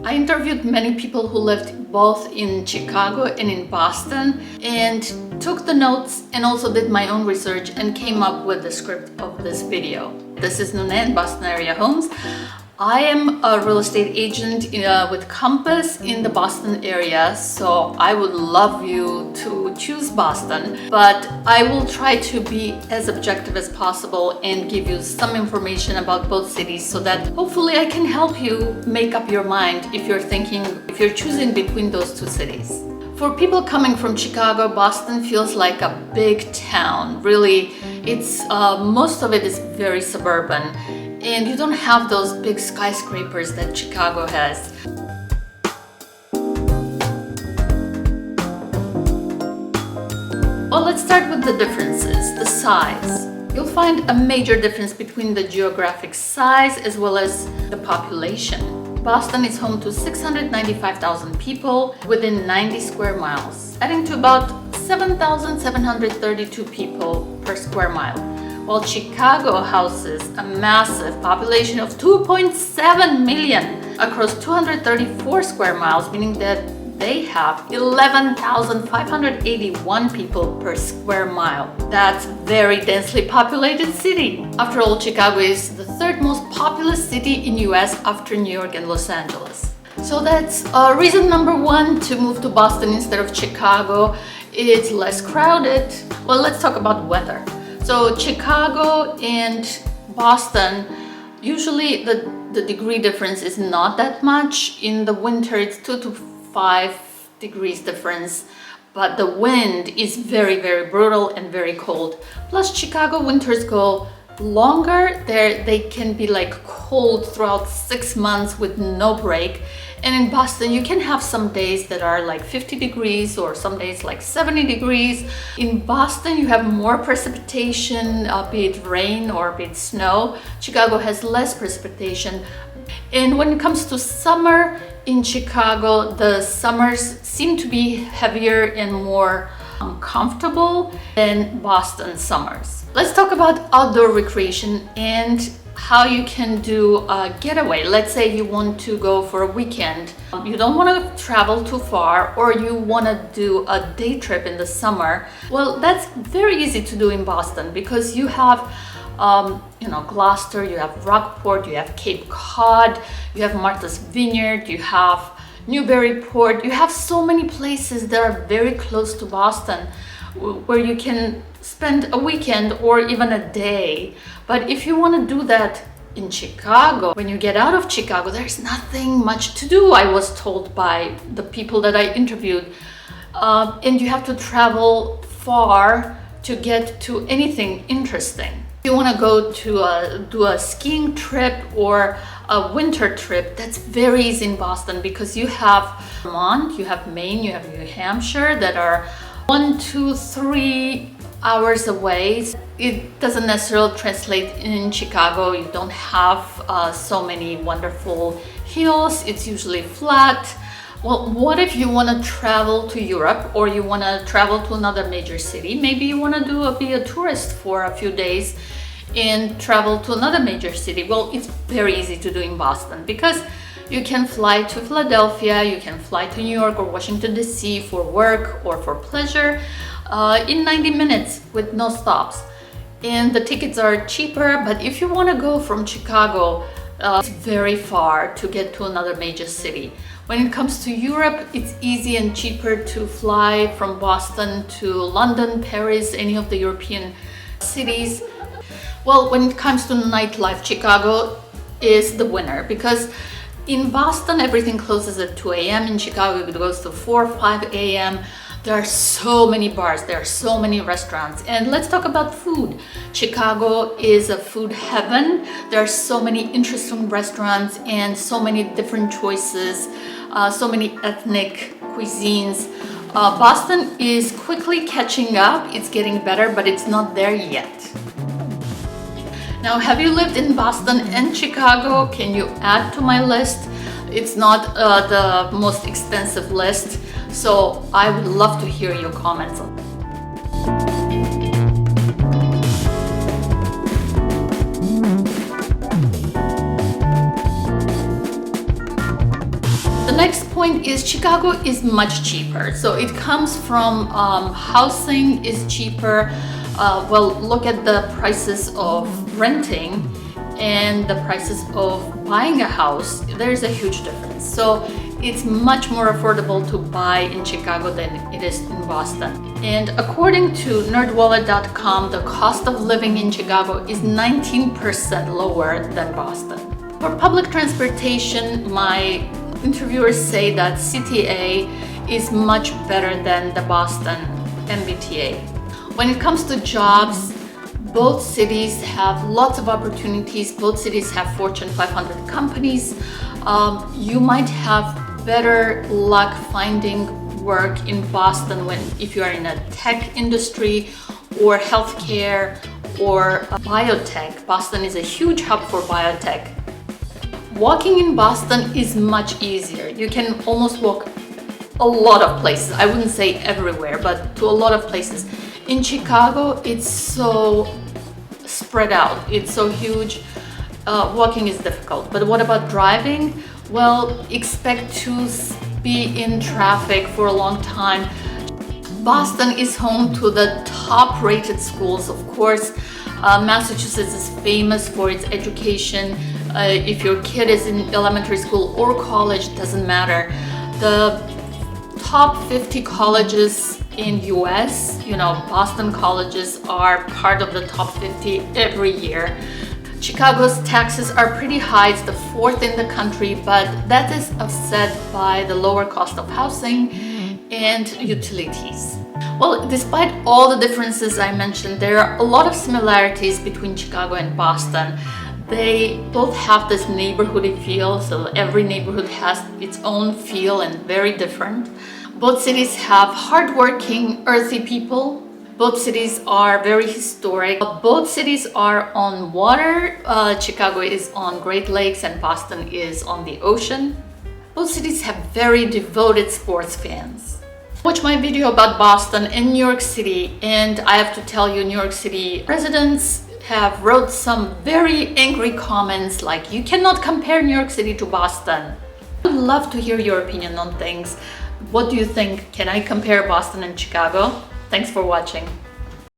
I interviewed many people who lived both in Chicago and in Boston and took the notes and also did my own research and came up with the script of this video. This is Nune, Boston Area Homes. I am a real estate agent with Compass in the Boston area, so I would love you to choose Boston, but I will try to be as objective as possible and give you some information about both cities so that hopefully I can help you make up your mind if you're choosing between those two cities. For people coming from Chicago, Boston feels like a big town. Really, most of it is very suburban. And you don't have those big skyscrapers that Chicago has. Well, let's start with the differences, the size. You'll find a major difference between the geographic size as well as the population. Boston is home to 695,000 people within 90 square miles, adding to about 7,732 people per square mile. While Chicago houses a massive population of 2.7 million across 234 square miles, meaning that they have 11,581 people per square mile. That's a very densely populated city. After all, Chicago is the third most populous city in US after New York and Los Angeles. So that's reason number one to move to Boston instead of Chicago. It's less crowded. Well, let's talk about weather. So Chicago and Boston, usually the degree difference is not that much. In the winter, it's 2 to 5 degrees difference, but the wind is very, very brutal and very cold. Plus, Chicago winters go longer. They can be like cold throughout 6 months with no break. And in Boston, you can have some days that are like 50 degrees or some days like 70 degrees. In Boston, you have more precipitation, be it rain or be it snow. Chicago has less precipitation. And when it comes to summer in Chicago, the summers seem to be heavier and more comfortable than Boston summers. Let's talk about outdoor recreation and how you can do a getaway. Let's say you want to go for a weekend. You don't want to travel too far, or you want to do a day trip in the summer. Well, that's very easy to do in Boston because you have Gloucester, you have Rockport, you have Cape Cod, you have Martha's Vineyard, you have Newburyport. You have so many places that are very close to Boston where you can spend a weekend or even a day. But if you want to do that in Chicago, when you get out of Chicago, there's nothing much to do, I was told by the people that I interviewed. And you have to travel far to get to anything interesting. If you want to go to do a skiing trip or a winter trip, that's very easy in Boston because you have Vermont, you have Maine, you have New Hampshire that are 1, 2, 3 hours away. It doesn't necessarily translate in Chicago. You don't have so many wonderful hills. It's usually flat. Well, what if you want to travel to Europe or you want to travel to another major city? Maybe you want to be a tourist for a few days and travel to another major city. Well, it's very easy to do in Boston because you can fly to Philadelphia, you can fly to New York or Washington, D.C. for work or for pleasure in 90 minutes with no stops. And the tickets are cheaper, but if you want to go from Chicago, it's very far to get to another major city. When it comes to Europe, it's easy and cheaper to fly from Boston to London, Paris, any of the European cities. Well, when it comes to nightlife, Chicago is the winner because in Boston, everything closes at 2 a.m. In Chicago, it goes to 4 or 5 a.m. There are so many bars, there are so many restaurants. And let's talk about food. Chicago is a food heaven. There are so many interesting restaurants and so many different choices, so many ethnic cuisines. Boston is quickly catching up. It's getting better, but it's not there yet. Now, have you lived in Boston and Chicago? Can you add to my list? It's not the most extensive list, so I would love to hear your comments on that. next point is Chicago is much cheaper. So it comes from housing is cheaper. Well, look at the prices of renting and the prices of buying a house. There's a huge difference. So it's much more affordable to buy in Chicago than it is in Boston. And according to nerdwallet.com, the cost of living in Chicago is 19% lower than Boston. For public transportation, my interviewers say that CTA is much better than the Boston MBTA. When it comes to jobs, both cities have lots of opportunities. Both cities have Fortune 500 companies. You might have better luck finding work in Boston if you are in a tech industry or healthcare or biotech. Boston is a huge hub for biotech. Walking in Boston is much easier. You can almost walk a lot of places. I wouldn't say everywhere, but to a lot of places. In Chicago, it's so spread out. It's so huge. Walking is difficult. But what about driving? Well, expect to be in traffic for a long time. Boston is home to the top-rated schools, of course. Massachusetts is famous for its education. If your kid is in elementary school or college, doesn't matter. The top 50 colleges in US, Boston colleges are part of the top 50 every year. Chicago's taxes are pretty high. It's the fourth in the country, but that is offset by the lower cost of housing and utilities. Well, despite all the differences I mentioned, there are a lot of similarities between Chicago and Boston. They both have this neighborhoody feel, so every neighborhood has its own feel and very different. Both cities have hardworking, earthy people. Both cities are very historic. Both cities are on water. Chicago is on Great Lakes and Boston is on the ocean. Both cities have very devoted sports fans. Watch my video about Boston and New York City, and I have to tell you, New York City residents have wrote some very angry comments like, you cannot compare New York City to Boston. I would love to hear your opinion on things. What do you think? Can I compare Boston and Chicago? Thanks for watching.